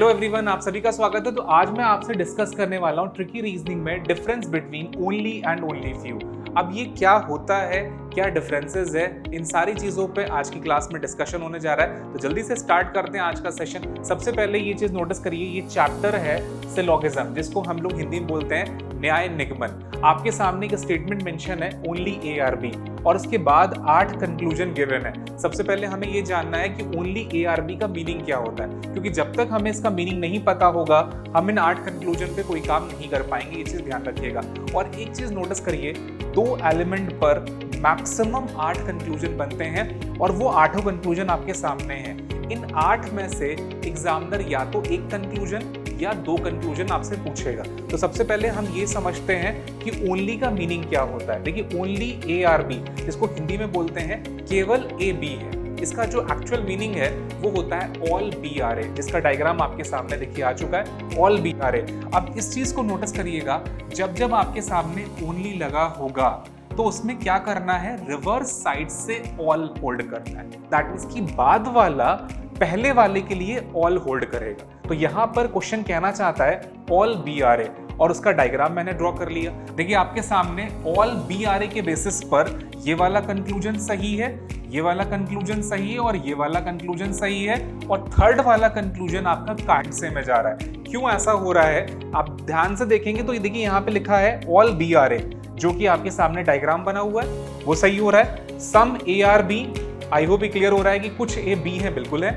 Hello everyone, आप सभी का स्वागत है। तो आज मैं आपसे डिस्कस करने वाला हूँ ट्रिकी रीजनिंग में difference between only and only few. अब ये क्या होता है, क्या डिफरेंसेस है, इन सारी चीजों पे आज की क्लास में डिस्कशन होने जा रहा है। तो जल्दी से स्टार्ट करते हैं आज का सेशन। सबसे पहले ये चीज नोटिस करिए, ये चैप्टर है सिलोगिज्म, जिसको हम लोग हिंदी में बोलते हैं न्याय निगमन। आपके सामने एक स्टेटमेंट मेंशन है ओनली ए आर बी और उसके बाद 8 कंक्लूजन गिवन है। सबसे पहले हमें ये जानना है कि ओनली ए आर बी का मीनिंग क्या होता है, क्योंकि जब तक हमें इसका मीनिंग नहीं पता होगा हम इन 8 कंक्लूजन पे कोई काम नहीं कर पाएंगे। ये चीज ध्यान रखिएगा। और एक चीज नोटिस करिए, 2 एलिमेंट पर मैक्सिमम 8 कंक्लूजन बनते हैं और वो 8 कंक्लूजन आपके सामने हैं। इन 8 में से एग्जामिनर या तो एक कंक्लूजन या 2 कंक्लूजन आपसे पूछेगा। तो सबसे पहले हम ये समझते हैं कि ओनली का मीनिंग क्या होता है। देखिए, ओनली ए आर बी, जिसको हिंदी में बोलते हैं केवल ए बी है, इसका जो एक्चुअल मीनिंग है वो होता है ऑल बी आर ए, जिसका डायग्राम आपके सामने देखिए आ चुका है, ऑल बी आर ए। अब इस चीज को नोटिस करिएगा, जब जब आपके सामने ओनली लगा होगा तो उसमें क्या करना है, रिवर्स साइड से ऑल होल्ड करना है। दैट मींस कि बाद वाला पहले वाले के लिए ऑल होल्ड करेगा। तो यहां पर क्वेश्चन कहना चाहता है ऑल बी आर ए, और उसका डायग्राम मैंने ड्रॉ कर लिया। देखिए, आपके सामने ऑल बी आर ए के बेसिस पर ये वाला कंक्लूजन सही है, ये वाला कंक्लूजन सही है और ये वाला कंक्लूजन सही है, और थर्ड वाला कंक्लूजन आपका कांट से में जा रहा है। क्यों ऐसा हो रहा है, आप ध्यान से देखेंगे तो ये देखिए यहाँ पे लिखा है ऑल बी आर ए, जो कि आपके सामने डायग्राम बना हुआ है वो सही हो रहा है। Some A are B, I hope ये क्लियर हो रहा है कि कुछ ए बी है, बिल्कुल है,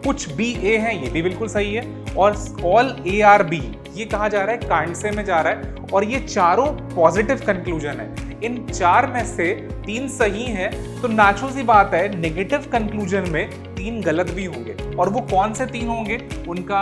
कुछ बी ए है, ये भी बिल्कुल सही है। और ऑल ए आर बी ये कहा जा रहा है कांट से में जा रहा है, और ये चारों पॉजिटिव कंक्लूजन है। इन 4 में से 3 सही है, तो नेचुरल सी बात है नेगेटिव कंक्लूजन में 3 गलत भी होंगे। और वो कौन से 3 होंगे, उनका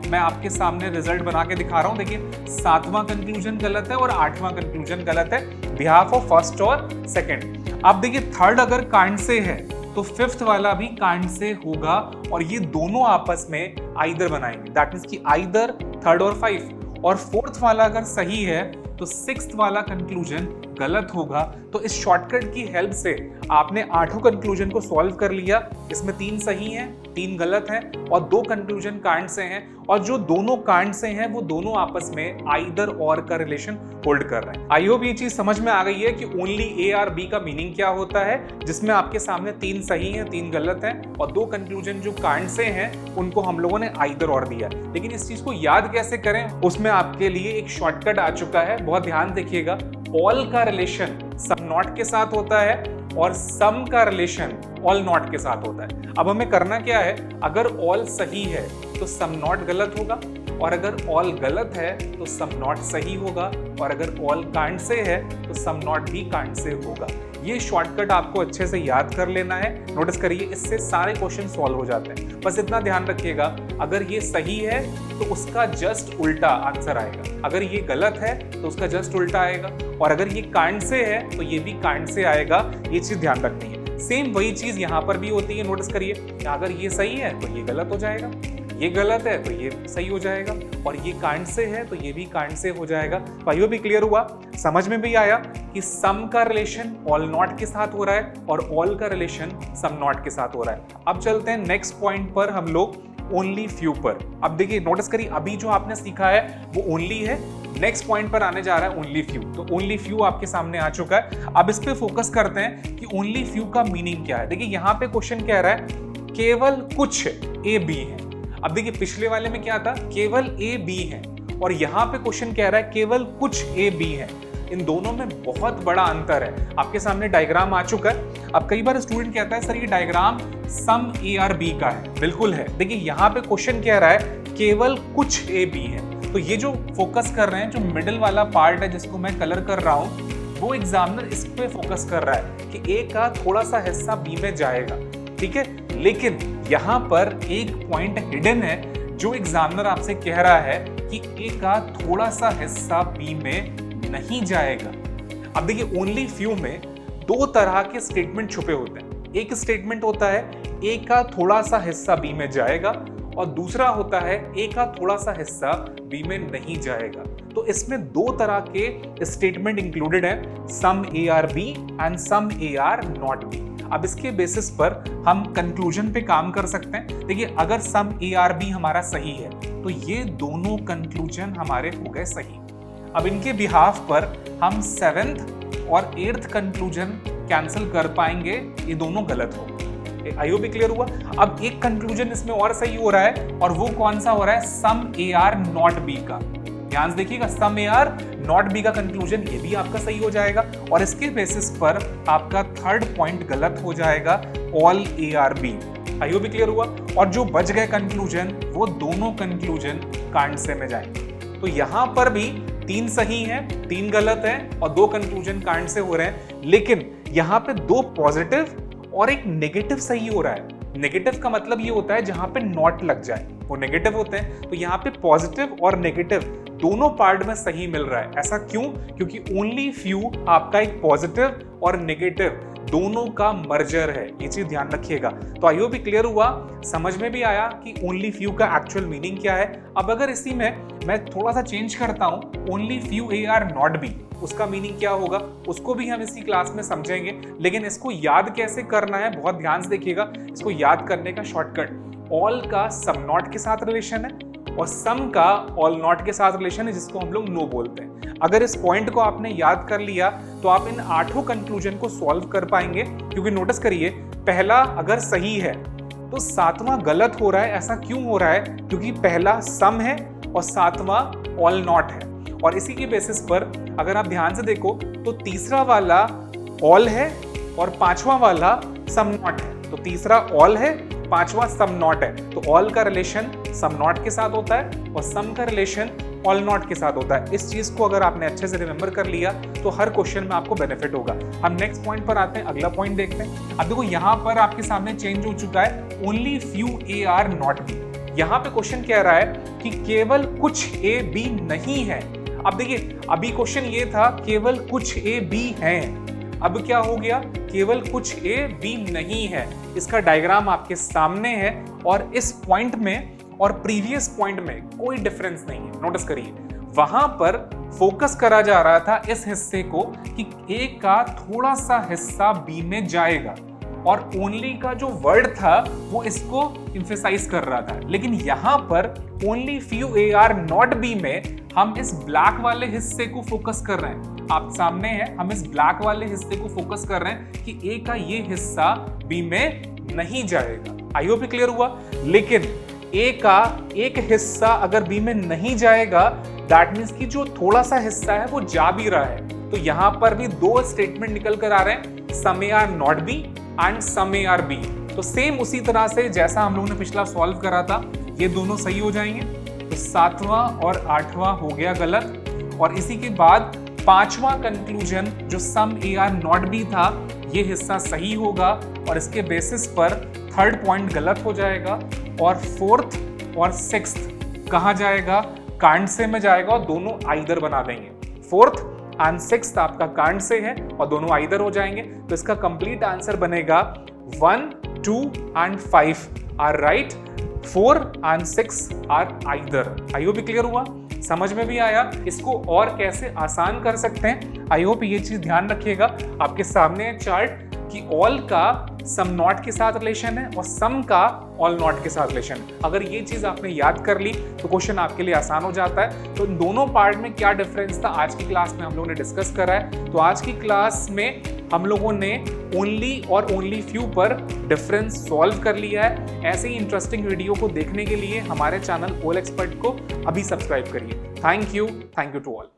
मैं आपके सामने रिजल्ट बना के दिखा रहा हूं। देखिए, 7वां कंक्लूजन गलत है और 8वां कंक्लूजन गलत है, बिहाफ ऑफ फर्स्ट और सेकंड। अब देखिए, थर्ड अगर कांट से है तो 5th वाला भी कांट से होगा, और ये दोनों आपस में आइदर बनाएंगे। दैट मींस कि आइदर 3rd और 5, और 4th वाला अगर सही है तो 6th वाला कंक्लूजन गलत होगा। तो इस शॉर्टकट की हेल्प से आपने 8 कंक्लूजन को सॉल्व कर लिया। इसमें 3 सही हैं, 3 गलत हैं और 2 कंक्लूजन कांट से हैं, और जो दोनों कांट से हैं वो दोनों आपस में आइदर और का रिलेशन होल्ड कर रहे हैं। आई होप ये चीज समझ में आ गई है कि ओनली ए आर बी का मीनिंग क्या होता है, जिसमें आपके सामने 3 सही हैं, 3 गलत हैं, और 2 कंक्लूजन जो कांट से हैं उनको हम लोगों ने आइदर और दिया। लेकिन इस चीज को याद कैसे करें, उसमें आपके लिए एक शॉर्टकट आ चुका है, बहुत ध्यान देखिएगा। ऑल का रिलेशन सम नॉट के साथ होता है और सम का रिलेशन ऑल नॉट के साथ होता है। अब हमें करना क्या है, अगर ऑल सही है तो सम नॉट गलत होगा, और अगर ऑल गलत है तो सम नॉट सही होगा, और अगर ऑल कांट से है तो सम नॉट भी कांट से होगा। ये शॉर्टकट आपको अच्छे से याद कर लेना है। नोटिस करिए, इससे सारे क्वेश्चन सॉल्व हो जाते हैं। बस इतना ध्यान रखिएगा, अगर ये सही है तो उसका जस्ट उल्टा आंसर आएगा, अगर ये गलत है तो उसका जस्ट उल्टा आएगा, और अगर ये कांट से है तो ये भी कांट से आएगा। ये चीज ध्यान रखनी है। सेम वही चीज यहाँ पर भी होती है। नोटिस करिए, अगर ये सही है तो ये गलत हो जाएगा, ये गलत है तो ये सही हो जाएगा, और ये कांट से है तो ये भी कांट से हो जाएगा। भाइयों, भी क्लियर हुआ, समझ में भी आया कि सम का रिलेशन ऑल नॉट के साथ हो रहा है और ऑल का रिलेशन सम नॉट के साथ हो रहा है। अब चलते हैं नेक्स्ट पॉइंट पर, हम लोग ओनली फ्यू पर। अब देखिए, नोटिस करिए, अभी जो आपने सीखा है वो ओनली है, नेक्स्ट पॉइंट पर आने जा रहा है ओनली फ्यू। तो ओनली फ्यू आपके सामने आ चुका है। अब इस पे फोकस करते हैं कि ओनली फ्यू का मीनिंग क्या है। देखिए, यहाँ पे क्वेश्चन कह रहा है केवल कुछ ए बी है। अब देखिए, पिछले वाले में क्या था, केवल ए बी है, और यहाँ पे क्वेश्चन कह रहा है केवल कुछ ए बी है। इन दोनों में बहुत बड़ा अंतर है। आपके सामने डायग्राम आ चुका है। अब कई बार स्टूडेंट कहता है सर ये diagram some A are B का है, बिल्कुल है। देखिए, यहाँ पे क्वेश्चन कह रहा है केवल कुछ ए बी है। तो ये जो फोकस कर रहे हैं, जो मिडिल वाला पार्ट है जिसको मैं कलर कर रहा हूँ, वो एग्जामिनर इस पे फोकस कर रहा है कि ए का थोड़ा सा हिस्सा बी में जाएगा, ठीक है। लेकिन यहाँ पर एक पॉइंट हिडन है, जो एग्जामिनर आपसे कह रहा है कि ए का थोड़ा सा हिस्सा बी में नहीं जाएगा। अब देखिए, ओनली फ्यू में 2 तरह के स्टेटमेंट छुपे होते हैं। एक स्टेटमेंट होता है ए का थोड़ा सा हिस्सा बी में जाएगा, और दूसरा होता है ए का थोड़ा सा हिस्सा बी में नहीं जाएगा। तो इसमें 2 तरह के स्टेटमेंट इंक्लूडेड है, some A are B and some A are not B. अब इसके बेसिस पर हम कंक्लूजन पे काम कर सकते हैं। देखिए अगर सम ए आर बी हमारा सही है तो ये दोनों कंक्लूजन हमारे हो गए सही। अब इनके बिहाफ पर हम 7th और 8th कंक्लूजन कैंसिल कर पाएंगे, ये दोनों गलत हो। आई होप क्लियर हुआ। अब एक कंक्लूजन इसमें और सही हो रहा है और वो कौन सा हो रहा है, some A are not B का। ध्यान से देखिएगा, सम ए आर नॉट बी का कंक्लूजन ये भी आपका सही हो जाएगा और इसके बेसिस पर आपका 3rd पॉइंट गलत हो जाएगा, all A are B. I hope clear हुआ। और जो बच गए कंक्लूजन वो दोनों कंक्लूजन कांड से में जाएंगे। तो यहां पर भी 3 सही है, 3 गलत है और 2 कंक्लूजन कांड से हो रहे हैं, लेकिन यहाँ पे 2 पॉजिटिव और एक नेगेटिव सही हो रहा है। नेगेटिव का मतलब ये होता है जहां पे नॉट लग जाए वो नेगेटिव होते हैं। तो यहाँ पे पॉजिटिव और नेगेटिव दोनों पार्ट में सही मिल रहा है। ऐसा क्यों? क्योंकि ओनली फ्यू आपका एक पॉजिटिव और नेगेटिव दोनों का मर्जर है, ये चीज ध्यान रखिएगा। तो आई होप क्लियर हुआ, समझ में भी आया कि ओनली फ्यू का एक्चुअल मीनिंग क्या है। अब अगर इसी में मैं थोड़ा सा चेंज करता हूं, only few A are not B, उसका मीनिंग क्या होगा उसको भी हम इसी क्लास में समझेंगे। लेकिन इसको याद कैसे करना है बहुत ध्यान से देखिएगा। इसको याद करने का शॉर्टकट, ऑल का सम नॉट के साथ रिलेशन है और सम का ऑल नॉट के साथ रिलेशन है, जिसको हम लोग नो बोलते हैं। अगर इस पॉइंट को आपने याद कर लिया तो आप इन 8 कंक्लूजन को सॉल्व कर पाएंगे। क्योंकि नोटिस करिए, पहला अगर सही है तो 7वां गलत हो रहा है। ऐसा क्यों हो रहा है? क्योंकि पहला सम है और 7वां ऑल नॉट है। और इसी के बेसिस पर अगर आप ध्यान से देखो तो तीसरा वाला ऑल है और 5वां वाला सम नॉट है। तो तीसरा ऑल है, 5वां सम नॉट है। तो ऑल का रिलेशन सम नॉट के साथ होता है और सम का रिलेशन ऑल नॉट के साथ होता है। इस चीज को अगर आपने अच्छे से रिमेंबर कर लिया तो हर क्वेश्चन में आपको बेनिफिट होगा। हम नेक्स्ट पॉइंट पर आते हैं, अगला पॉइंट देखते हैं। अब देखो यहाँ पर आपके सामने चेंज हो चुका है, only few A are not B. यहाँ पे क्वेश्चन कह रहा है कि केवल कुछ ए बी नहीं है। अब देखिए, अभी क्वेश्चन ये था केवल कुछ ए बी हैं, अब क्या हो गया, केवल कुछ ए बी नहीं है। इसका डायग्राम आपके सामने है और इस पॉइंट में और प्रीवियस पॉइंट में कोई डिफरेंस नहीं है। नोटिस करिए, वहां पर फोकस करा जा रहा था इस हिस्से को कि ए का थोड़ा सा हिस्सा बी में जाएगा और ओनली का जो वर्ड था वो इसको एम्फसाइज कर रहा था। लेकिन यहां पर only few A are not B में हम इस ब्लैक वाले हिस्से को फोकस कर रहे हैं। आप सामने है, हम इस ब्लैक वाले हिस्से को फोकस कर रहे हैं कि ए का ये हिस्सा बी में नहीं जाएगा। आई होप क्लियर हुआ। लेकिन ए का एक हिस्सा अगर बी में नहीं जाएगा, दैट मीन्स कि जो थोड़ा सा हिस्सा है वो जा भी रहा है। तो यहां पर भी 2 स्टेटमेंट निकल कर आ रहे हैं, some A are not B and some A are B. तो सेम उसी तरह से जैसा हम लोगों ने पिछला सॉल्व करा था, ये दोनों सही हो जाएंगे। तो 7वां और 8वां हो गया गलत और इसी के बाद 5वां कंक्लूजन जो सम ए आर नॉट बी था, ये हिस्सा सही होगा और इसके बेसिस पर 3rd पॉइंट गलत हो जाएगा और 4th और 6th कहाँ जाएगा, कांड से में जाएगा और दोनों आइदर बना देंगे। 4th एंड 6th आपका कांड से है और दोनों आइदर हो जाएंगे। तो इसका कंप्लीट आंसर बनेगा 1, 2 and 5 are right, 4 and 6 are either. I hope clear हुआ, समझ में भी आया। इसको और कैसे आसान कर सकते हैं, आई होप ये चीज ध्यान रखिएगा। आपके सामने है चार्ट कि ऑल का सम नॉट के साथ रिलेशन है और सम का ऑल नॉट के साथ रिलेशन है। अगर ये चीज आपने याद कर ली तो क्वेश्चन आपके लिए आसान हो जाता है। तो इन दोनों पार्ट में क्या डिफरेंस था आज की क्लास में हम लोगों ने डिस्कस करा है। तो आज की क्लास में हम लोगों ने ओनली और ओनली फ्यू पर डिफरेंस सॉल्व कर लिया है। ऐसे ही इंटरेस्टिंग वीडियो को देखने के लिए हमारे चैनल OL Expert को अभी सब्सक्राइब करिए। Thank you to all.